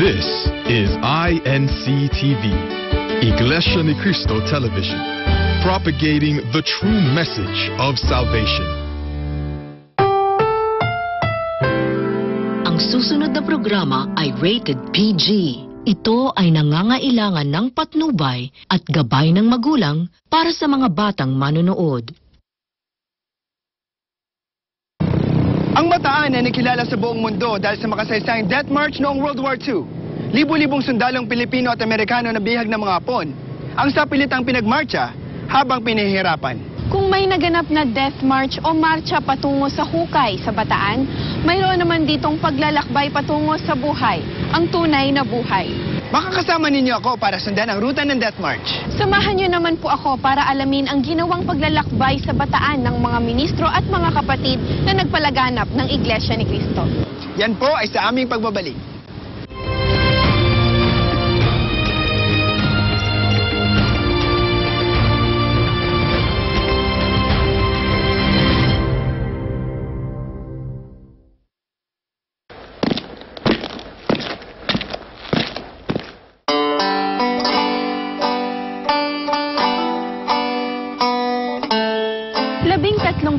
This is INC TV, Iglesia ni Cristo Television, propagating the true message of salvation. Ang susunod na programa ay rated PG. Ito ay nangangailangan ng patnubay at gabay ng magulang para sa mga batang manonood. Ang Bataan ay nakilala sa buong mundo dahil sa makasaysayang Death March noong World War II. Libu-libong sundalong Pilipino at Amerikano na bihag ng mga Hapon ang sapilitang pinagmarcha habang pinahihirapan. Kung may naganap na Death March o marcha patungo sa hukay sa Bataan, mayroon naman ditong paglalakbay patungo sa buhay, ang tunay na buhay. Makakasama ninyo ako para sundan ang ruta ng Death March. Samahan niyo naman po ako para alamin ang ginawang paglalakbay sa Bataan ng mga ministro at mga kapatid na nagpalaganap ng Iglesia ni Cristo. Yan po ay sa aming pagbabalik.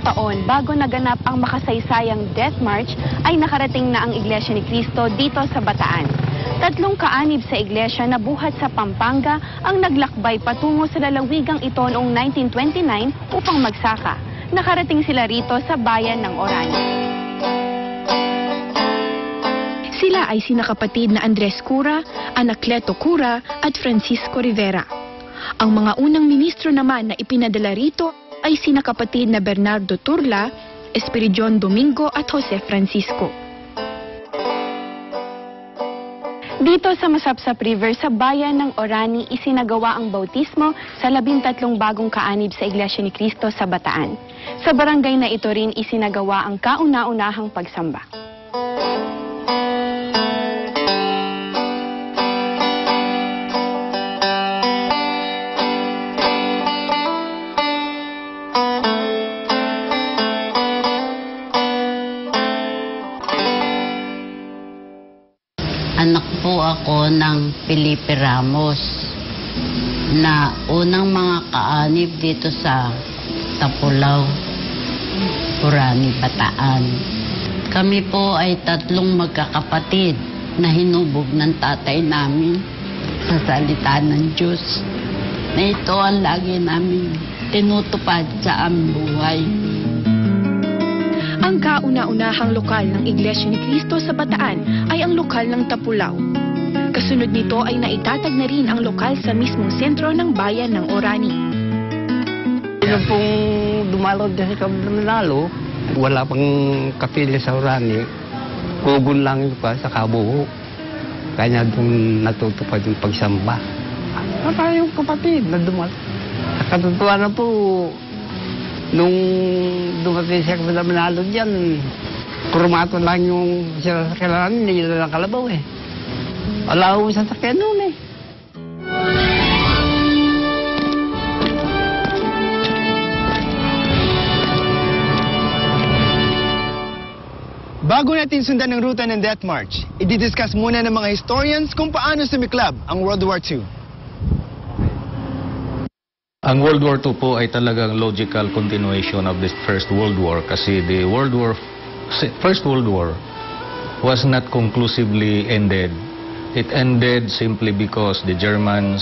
Taon bago naganap ang makasaysayang Death March ay nakarating na ang Iglesia ni Cristo dito sa Bataan. 3 kaanib sa iglesia na buhat sa Pampanga ang naglakbay patungo sa lalawigang ito noong 1929 upang magsaka. Nakarating sila rito sa bayan ng Orani. Sila ay sina kapatid na Andres Cura, Anacleto Cura at Francisco Rivera. Ang mga unang ministro naman na ipinadala rito ay sina kapatid na Bernardo Turla, Espiridion Domingo at Jose Francisco. Dito sa Masapsap River sa bayan ng Orani, isinagawa ang bautismo sa 13 bagong kaanib sa Iglesia ni Cristo sa Bataan. Sa barangay na ito rin isinagawa ang kauna-unahang pagsamba. Anak po ako ng Felipe Ramos na unang mga kaanib dito sa Tapulaw, Orani, Bataan. Kami po ay 3 magkakapatid na hinubog ng tatay namin sa salita ng Diyos na ito ang lagi namin tinutupad sa aming buhay. Ang kauna-unahang lokal ng Iglesia ni Cristo sa Bataan ay ang lokal ng Tapulaw. Kasunod nito ay naitatag na rin ang lokal sa mismong sentro ng bayan ng Orani. Nung pong dumalaw din sa Manalo, wala pang kapilya sa Orani, kugon lang pa sa Kabuho. Kanya doon natutupad yung pagsamba. Yung kapatid na dumalaw. Sa katotohanan po, nung dumating siya sa Manalo dyan, kurmato lang yung sasakyan, hindi na lang kalabaw eh. Wala akong sasakyan noon eh. Bago natin sundan ang ruta ng Death March, i-discuss muna ng mga historians kung paano sumiklab ang World War II. Ang World War II po ay talagang logical continuation of the First World War kasi the First World War was not conclusively ended. It ended simply because the Germans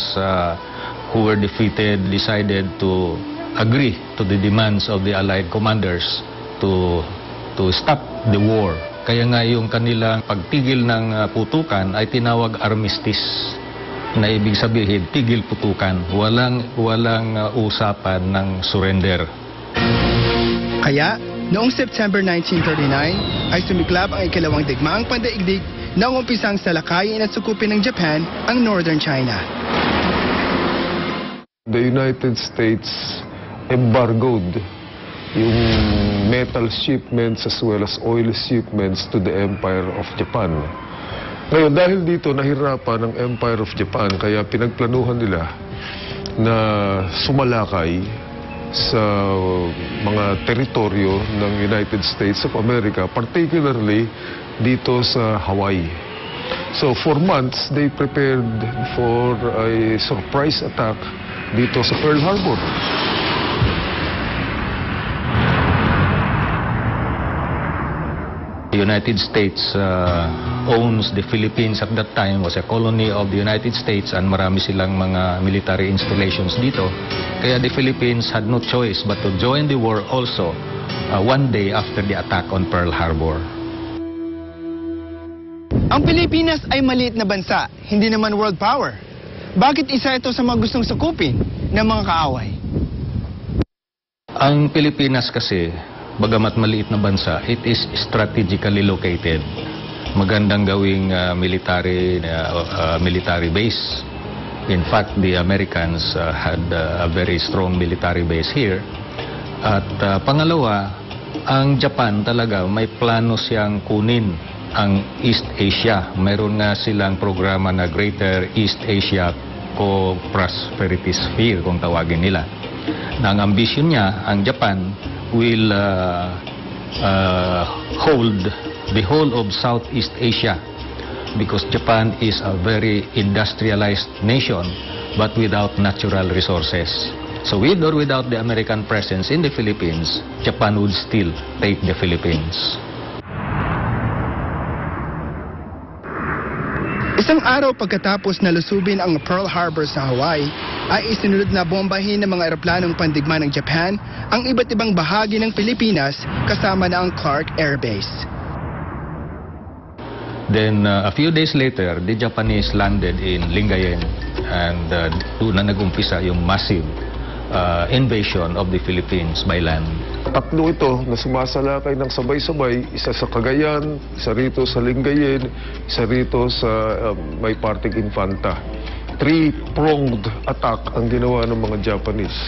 who were defeated decided to agree to the demands of the Allied commanders to stop the war. Kaya nga yung kanilang pagtigil ng putukan ay tinawag armistice. Na ibig sabihin, tigil putukan, walang usapan ng surrender. Kaya, noong September 1939, ay sumiklab ang ikalawang digmaang pandaigdig na umpisang salakayin at sukupin ng Japan ang Northern China. The United States embargoed yung metal shipments as well as oil shipments to the Empire of Japan. Ngayon, dahil dito nahirapan ng Empire of Japan, kaya pinagplanuhan nila na sumalakay sa mga teritoryo ng United States of America, particularly dito sa Hawaii. So for months, they prepared for a surprise attack dito sa Pearl Harbor. The United States owns the Philippines at that time, was a colony of the United States, and marami silang mga military installations dito. Kaya the Philippines had no choice but to join the war also one day after the attack on Pearl Harbor. Ang Pilipinas ay maliit na bansa, hindi naman world power. Bakit isa ito sa mga gustong sakupin ng mga kaaway? Ang Pilipinas kasi, bagamat maliit na bansa, it is strategically located. Magandang gawing military base. In fact, the Americans had a very strong military base here. At pangalawa, ang Japan talaga may plano siyang kunin ang East Asia. Mayroon nga silang programa na Greater East Asia Co-Prosperity Sphere, kung tawagin nila. Na ang ambisyon niya, ang Japan, will hold the whole of Southeast Asia, because Japan is a very industrialized nation but without natural resources. So with or without the American presence in the Philippines, Japan would still take the Philippines. Isang araw pagkatapos na lusubin ang Pearl Harbor sa Hawaii, ay isinunod na bombahin ng mga eroplanong pandigma ng Japan ang iba't ibang bahagi ng Pilipinas kasama na ang Clark Air Base. Then a few days later, the Japanese landed in Lingayen, and doon na nag-umpisa yung massive invasion of the Philippines by land. Tatlo ito na sumasalakay ng sabay-sabay, isa sa Cagayan, isa rito sa Lingayen, isa rito sa may parting Infanta. Three-pronged attack ang ginawa ng mga Japanese.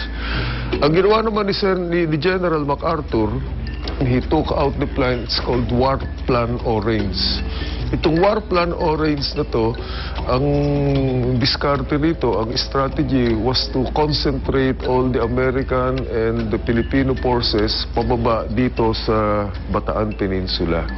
Ang ginawa naman ni General MacArthur, he took out the plan, it's called War Plan Orange. Itong War Plan Orange na to, ang diskarte nito, ang strategy was to concentrate all the American and the Filipino forces pababa dito sa Bataan Peninsula.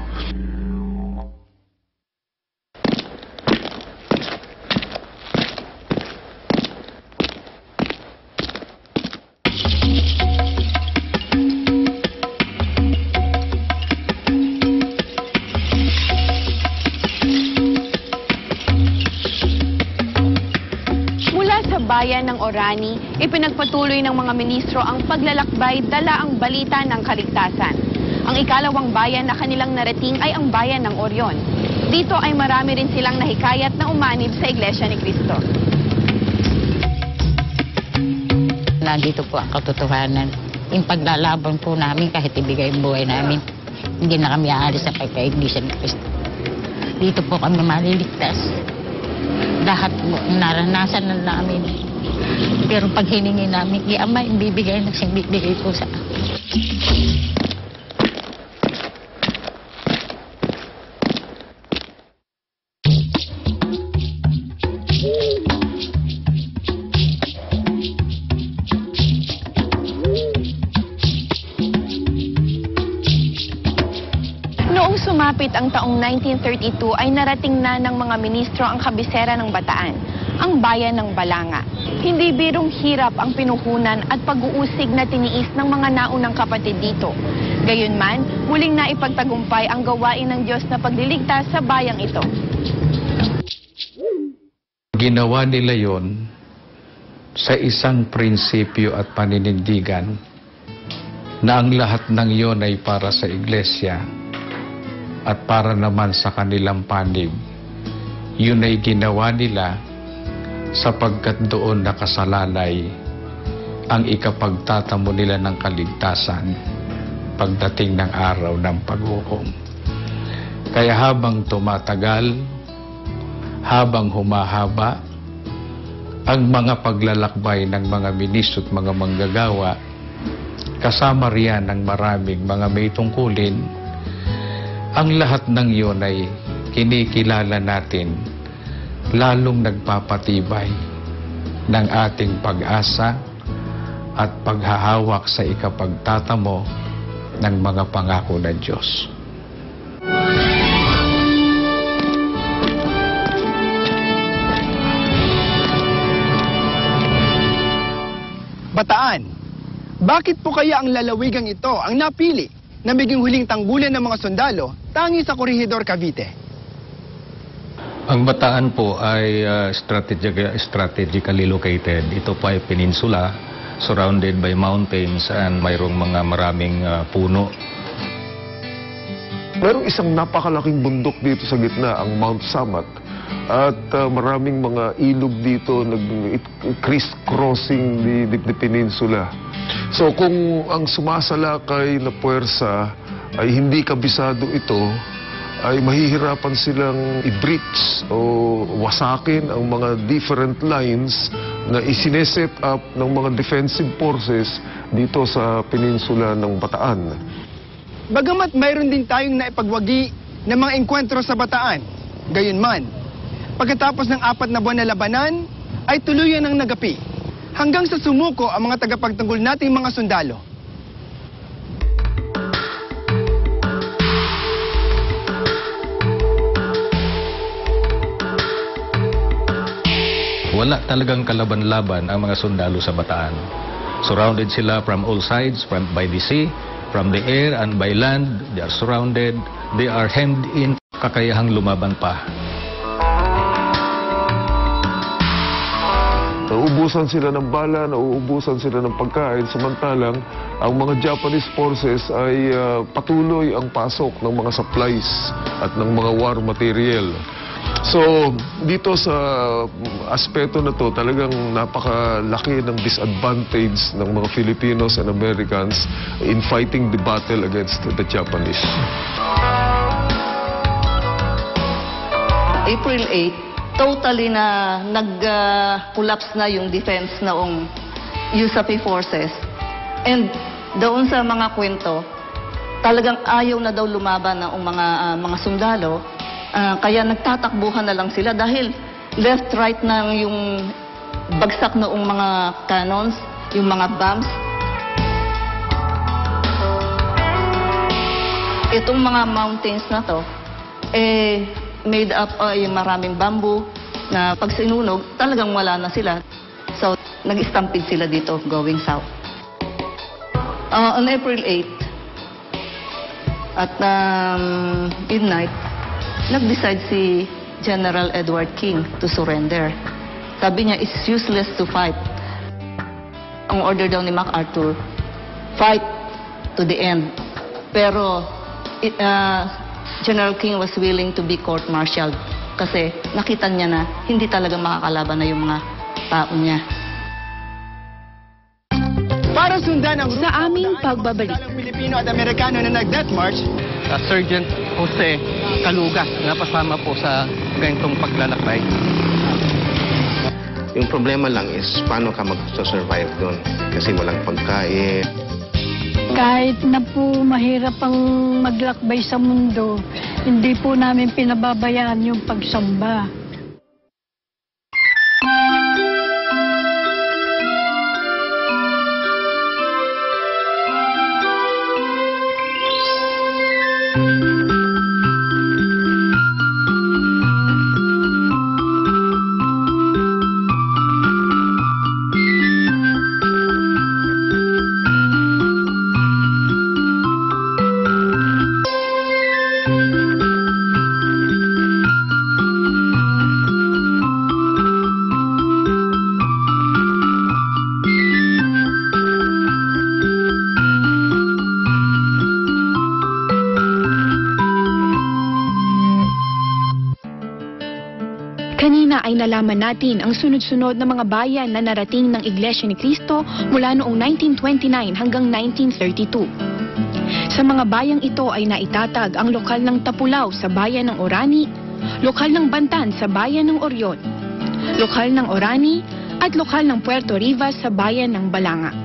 Bayan ng Orani, ipinagpatuloy ng mga ministro ang paglalakbay dala ang balita ng kaligtasan. Ang ikalawang bayan na kanilang narating ay ang bayan ng Orion. Dito ay marami rin silang nahikayat na umanib sa Iglesia ni Cristo. Nandito po ang katotohanan. Yung paglalaban po namin kahit ibigay ang buhay namin, hindi na kami aalis sa pagka-Iglesia ni Cristo. Dito po kami maliligtas. Lahat po naranasan na namin. Pero pag hiningi namin, Ama, ibibigay na siyang bibigay po sa akin. Noong sumapit ang taong 1932 ay narating na ng mga ministro ang kabisera ng Bataan, ang bayan ng Balanga. Hindi birong hirap ang pinuhunan at pag-uusig na tiniis ng mga naunang kapatid dito. Gayunman, muling naipagtagumpay ang gawain ng Diyos na pagliligtas sa bayang ito. Ginawa nila yon sa isang prinsipyo at paninindigan na ang lahat ng yon ay para sa iglesia at para naman sa kanilang panig. Yun ay ginawa nila sapagkat doon nakasalalay ang ikapagtatamo nila ng kaligtasan pagdating ng araw ng paghukom. Kaya habang tumatagal, habang humahaba, ang mga paglalakbay ng mga ministro at mga manggagawa, kasama riyan ng maraming mga may tungkulin, ang lahat ng iyon ay kinikilala natin, lalong nagpapatibay ng ating pag-asa at paghahawak sa ikapagtatamo ng mga pangako ng Diyos. Bataan. Bakit po kaya ang lalawigang ito ang napili na maging huling tanggulan ng mga sundalo tangi sa Corregidor, Cavite? Ang Bataan po ay strategically located. Ito po ay peninsula surrounded by mountains and mayroong mga maraming puno. Merong isang napakalaking bundok dito sa gitna, ang Mount Samat. At maraming mga ilog dito criss-crossing the peninsula. So kung ang sumasalakay na puwersa ay hindi kabisado ito, ay mahihirapan silang i-breach o wasakin ang mga different lines na isineset up ng mga defensive forces dito sa peninsula ng Bataan. Bagamat mayroon din tayong naipagwagi ng mga engkwentro sa Bataan, gayunman, pagkatapos ng 4 na buwan na labanan, ay tuluyan ng nagapi hanggang sa sumuko ang mga tagapagtanggol nating mga sundalo. Wala talagang kalaban-laban ang mga sundalo sa Bataan. Surrounded sila from all sides, by the sea, from the air and by land. They are surrounded. They are hemmed in. Kakayahang lumaban pa. Nauubusan sila ng bala, nauubusan sila ng pagkain, samantalang ang mga Japanese forces ay patuloy ang pasok ng mga supplies at ng mga war material. So, dito sa aspeto na to, talagang napakalaki ng disadvantage ng mga Filipinos and Americans in fighting the battle against the Japanese. April 8, totally na nag-collapse na yung defense noong USAP forces. And doon sa mga kwento, talagang ayaw na daw lumaban ng mga sundalo. Kaya nagtatakbuhan na lang sila dahil left-right na yung bagsak noong mga cannons, yung mga bombs. Itong mga mountains na to, made up yung maraming bamboo na pag sinunog, talagang wala na sila. So, nag-stampede sila dito going south. On April 8, at midnight, nag-decide si General Edward King to surrender. Sabi niya, it's useless to fight. Ang order daw ni MacArthur, fight to the end. Pero General King was willing to be court-martialed kasi nakita niya na hindi talaga makakalaban na yung mga tao niya. Para sundan ang Sa aming pagbabalik, Pilipino at Amerikano na nag-death march, Sergeant Jose Kalugas, napasama po sa ganitong paglalakbay. Yung problema lang is paano ka mag-survive doon kasi walang pagkain. Kahit na po mahirap ang maglakbay sa mundo, hindi po namin pinababayaan yung pagsamba. Kanina ay nalaman natin ang sunod-sunod na mga bayan na narating ng Iglesia ni Cristo mula noong 1929 hanggang 1932. Sa mga bayang ito ay naitatag ang lokal ng Tapulaw sa bayan ng Orani, lokal ng Bantan sa bayan ng Orion, lokal ng Orani at lokal ng Puerto Rivas sa bayan ng Balanga.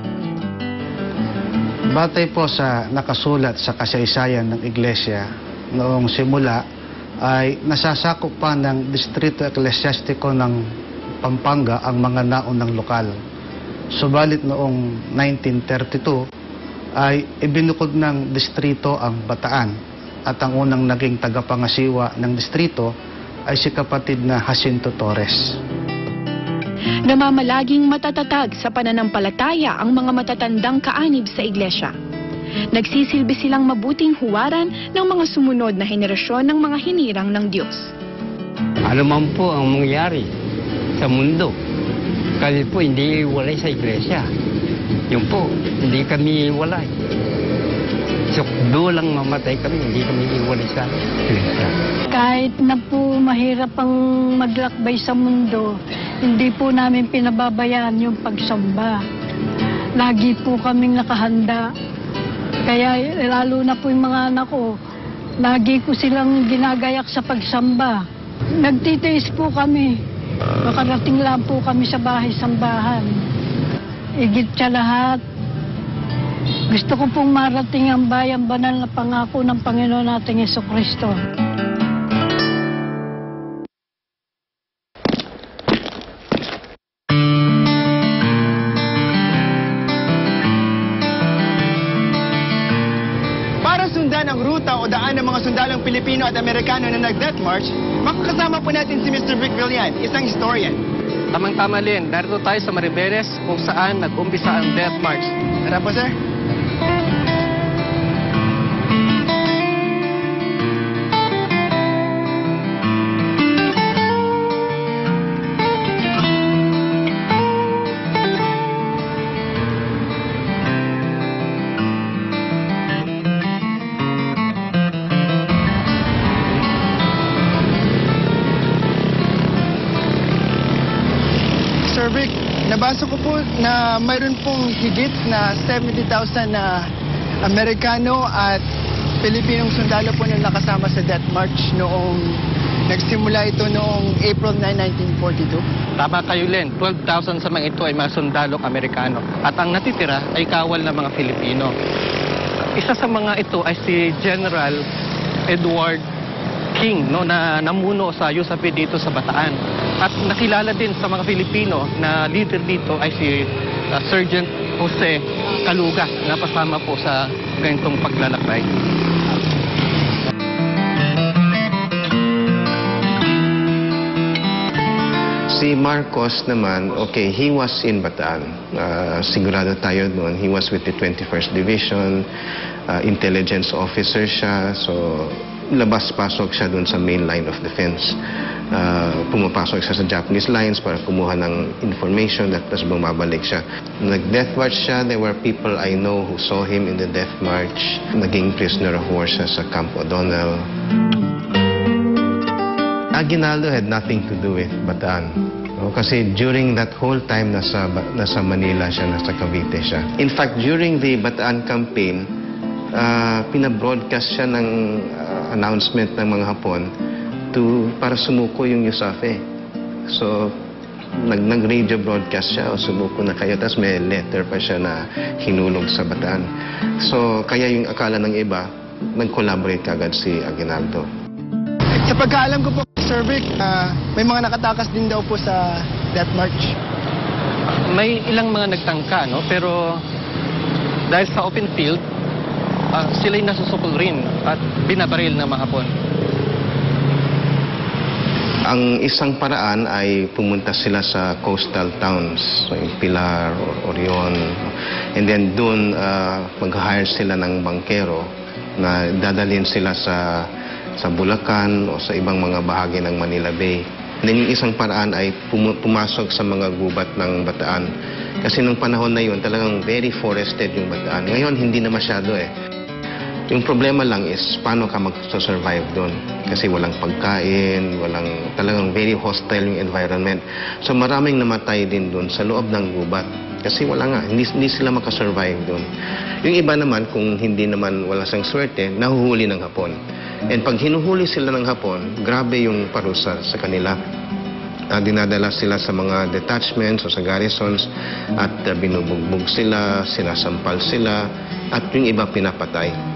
Batay po sa nakasulat sa kasaysayan ng Iglesia noong simula, ay nasasakop pa ng Distrito Eklesiastiko ng Pampanga ang mga naunang lokal. Subalit noong 1932 ay ibinukod ng distrito ang Bataan at ang unang naging tagapangasiwa ng distrito ay si kapatid na Jacinto Torres. Namamalaging matatatag sa pananampalataya ang mga matatandang kaanib sa iglesia. Nagsisilbi silang mabuting huwaran ng mga sumunod na henerasyon ng mga hinirang ng Diyos. Ano man po ang mangyari sa mundo, kami po hindi iwalay sa iglesia. Yun po, hindi kami iwalay. So, doon lang mamatay kami, hindi kami iwalay sa iglesia. Kahit na po mahirap ang maglakbay sa mundo, hindi po namin pinababayaan yung pagsamba. Lagi po kaming nakahanda. Kaya lalo na po yung mga anak ko, lagi ko silang ginagayak sa pagsamba. Nagtitiis po kami. Makarating lang po kami sa bahay-sambahan. Higit sa lahat, gusto ko pong marating ang bayang banal na pangako ng Panginoon nating Jesucristo. Para sundan ang ruta o daan ng mga sundalong Pilipino at Amerikano na nag-Death March, makakasama po natin si Mr. Vic Villan, isang historian. Tamang-tama, Len. Narito tayo sa Maribeles kung saan nag-umpisa ang Death March. Tara po, sir. Sir Vic, nabasa ko po na mayroon pong higit na 70,000 na Amerikano at Pilipinong sundalo po na nakasama sa Death March noong nagsimula ito noong April 9, 1942. Tama kayo, Len. 12,000 sa mga ito ay mga sundalong Amerikano. At ang natitira ay kawal ng mga Filipino. Isa sa mga ito ay si General Edward King, no, na namuno sa USAP dito sa Bataan. At nakilala din sa mga Filipino na leader dito ay si Sergeant Jose Kaluga, na kasama po sa ganitong paglalakbay. Si Marcos naman, okay, he was in Bataan. Sigurado tayo doon. He was with the 21st Division, intelligence officer siya, so labas-pasok siya doon sa main line of defense. Pumapasok siya sa Japanese lines para kumuha ng information at tapos bumabalik siya. Nag-death march siya. There were people I know who saw him in the death march. Naging prisoner of war siya sa Camp O'Donnell. Aguinaldo had nothing to do with Bataan. Kasi during that whole time nasa Manila siya, nasa Cavite siya. In fact, during the Bataan campaign, pinabroadcast siya ng announcement ng mga Hapon para sumuko yung USAFE. So, nag-radio broadcast siya, o sumuko na kayo, tapos may letter pa siya na hinulog sa Bataan. So, kaya yung akala ng iba, nag-collaborate kagad si Aguinaldo. Sa pagkaalam ko po, Sir Vic, may mga nakatakas din daw po sa Death March. May ilang mga nagtangka, no? Pero dahil sa open field, sila'y nasusukol rin at binabaril ng mga Hapon. Ang isang paraan ay pumunta sila sa coastal towns, so yung Pilar, Orion, and then doon mag-hire sila ng bangkero na dadalhin sila sa Bulacan o sa ibang mga bahagi ng Manila Bay. And then yung isang paraan ay pumasok sa mga gubat ng Bataan. Kasi nung panahon na yun, talagang very forested yung Bataan. Ngayon, hindi na masyado eh. Yung problema lang is paano ka mag-survive doon. Kasi walang pagkain, talagang very hostile yung environment. So maraming namatay din doon sa loob ng gubat. Kasi hindi sila makasurvive doon. Yung iba naman, kung wala siyang swerte, nahuhuli ng Hapon. And pag hinuhuli sila ng Hapon, grabe yung parusa sa kanila. Dinadala sila sa mga detachments o sa garrisons at binubugbog sila, sinasampal sila, at yung iba pinapatay.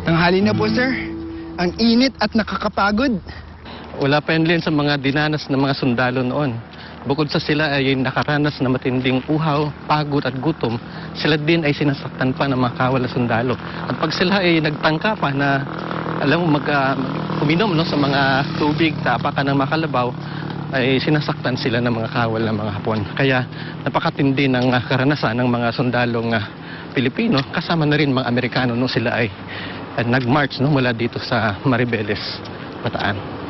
Tanghali na po, sir. Ang init at nakakapagod. Wala pa yun sa mga dinanas ng mga sundalo noon. Bukod sa sila ay nakaranas na matinding uhaw, pagod at gutom, sila din ay sinasaktan pa ng mga kawal na sundalo. At pag sila ay nagtangka pa na, alam mo, uminom no, sa mga tubig, tapakan ng makalabaw, ay sinasaktan sila ng mga kawal ng mga Hapon. Kaya napakatindi ng karanasan ng mga sundalong Pilipino, kasama na rin mga Amerikano no, sila ay nag-march no, mula dito sa Maribeles, Bataan.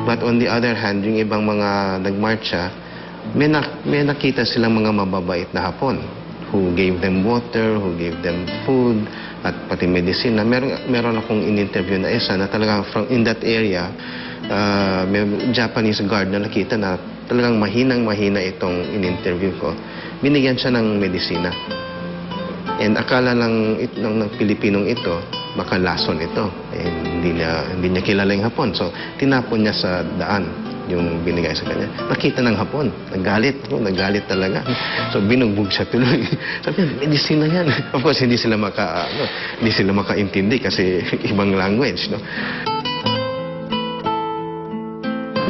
But on the other hand, yung ibang mga nagmarcha, may nakita silang mga mababait na Hapon who gave them water, who gave them food, at pati medisina. Meron akong in-interview na isa na talagang from in that area, may Japanese guard na nakita na talagang mahinang-mahina itong in-interview ko. Binigyan siya ng medisina. And akala ng Pilipinong ito, baka lason ito. Hindi niya kilala yung Hapon. So, tinapon niya sa daan yung binigay sa kanya. Nakita ng Hapon. Nagalit talaga. So, binugbog siya tuloy. Sabi niya, medisina yan. Of course, hindi sila makaintindi kasi ibang language. No?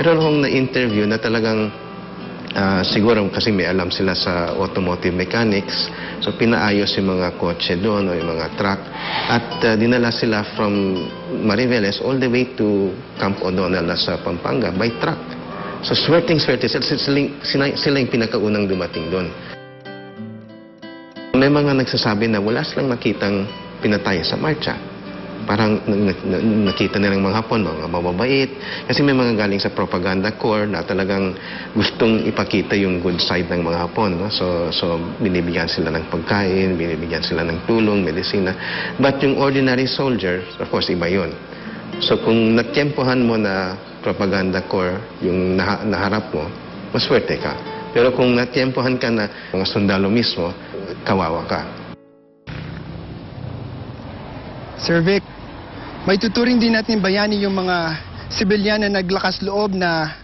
Meron akong na-interview na talagang siguro kasi may alam sila sa automotive mechanics. So, pinaayos yung mga kotse doon o yung mga truck. At dinala sila from Mariveles all the way to Camp O'Donnell sa Pampanga by truck. So, swerte. Sila yung pinakaunang dumating doon. May mga nagsasabi na wala silang nakitang pinatay sa marcha. Parang nakita nilang mga Hapon, mga mababait. Kasi may mga galing sa propaganda corps na talagang gustong ipakita yung good side ng mga Hapon. No? So binibigyan sila ng pagkain, binibigyan sila ng tulong, medisina. But yung ordinary soldier, of course, iba yun. So kung natyempohan mo na propaganda corps yung naharap mo, maswerte ka. Pero kung natyempohan ka na mga sundalo mismo, kawawa ka. Sir Vic, may tuturing din natin bayani yung mga sibilyan na naglakas loob na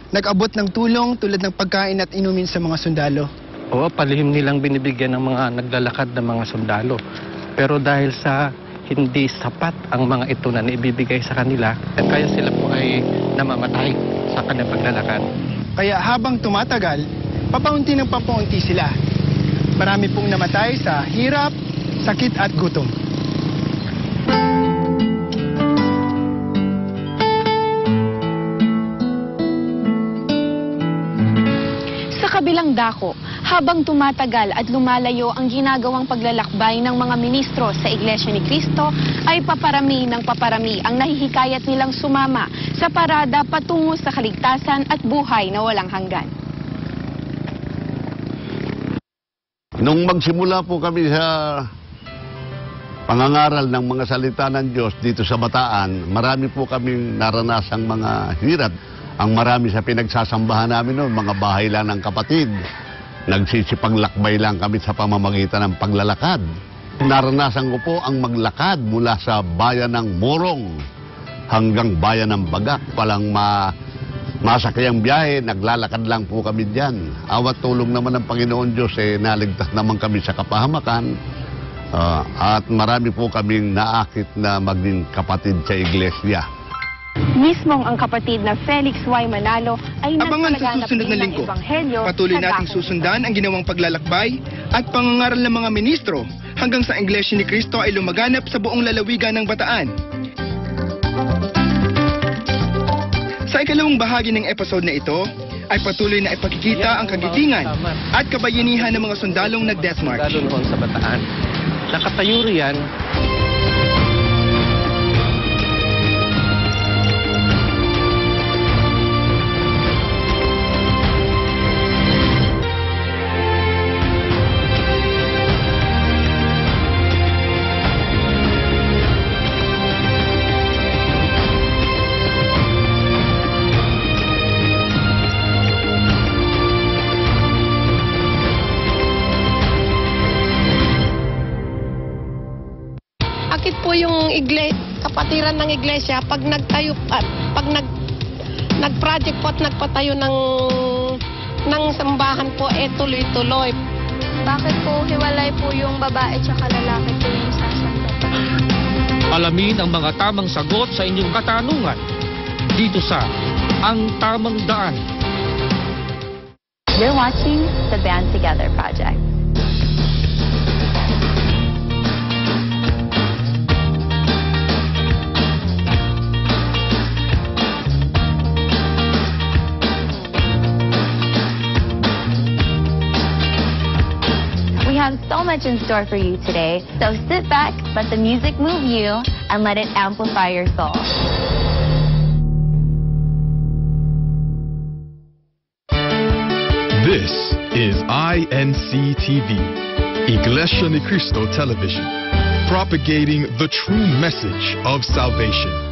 nag-abot ng tulong tulad ng pagkain at inumin sa mga sundalo. Oo, palihim nilang binibigyan ng mga naglalakad ng mga sundalo. Pero dahil sa hindi sapat ang mga ito na naibibigay sa kanila, at kaya sila po ay namamatay sa kanilang paglalakad. Kaya habang tumatagal, papaunti ng papaunti sila. Marami pong namatay sa hirap, sakit at gutom. Kabilang dako, habang tumatagal at lumalayo ang ginagawang paglalakbay ng mga ministro sa Iglesia ni Cristo, ay paparami ng paparami ang nahihikayat nilang sumama sa parada patungo sa kaligtasan at buhay na walang hanggan. Nung magsimula po kami sa pangangaral ng mga salita ng Diyos dito sa Bataan, marami po kaming naranasang mga hirap. Ang marami sa pinagsasambahan namin noon, mga bahay lang ng kapatid. Nagsisipaglakbay lang kami sa pamamagitan ng paglalakad. Naranasan ko po ang maglakad mula sa bayan ng Morong hanggang bayan ng Bagak. Walang masakayang biyahe, naglalakad lang po kami dyan. Awat tulong naman ng Panginoon Diyos, naligtas naman kami sa kapahamakan. At marami po kaming naakit na maging kapatid sa iglesia. Mismong ang kapatid na Felix Y. Manalo ay abangan sa nagpalaganap susunod na din ng linggo. ebanghelyo Patuloy sa nating dako. susundan ang ginawang paglalakbay at pangangaral ng mga ministro hanggang sa Iglesia ni Cristo ay lumaganap sa buong lalawigan ng Bataan. Sa ikalawang bahagi ng episode na ito, ay patuloy na ipakikita ang kagitingan at kabayanihan ng mga sundalong nag-death march. Sundalo noon sa Bataan. Nakatayo riyan. Bakit po yung kapatiran ng iglesia pag nagtayo at pag nag-project po at nagpatayo ng sambahan po tuloy-tuloy. Bakit po hiwalay po yung babae at lalaki po yung sasamba? Alamin ang mga tamang sagot sa inyong katanungan dito sa Ang Tamang Daan. You're watching the Band Together Project. We have so much in store for you today, so sit back, let the music move you, and let it amplify your soul. This is INC-TV, Iglesia Ni Cristo Television, propagating the true message of salvation.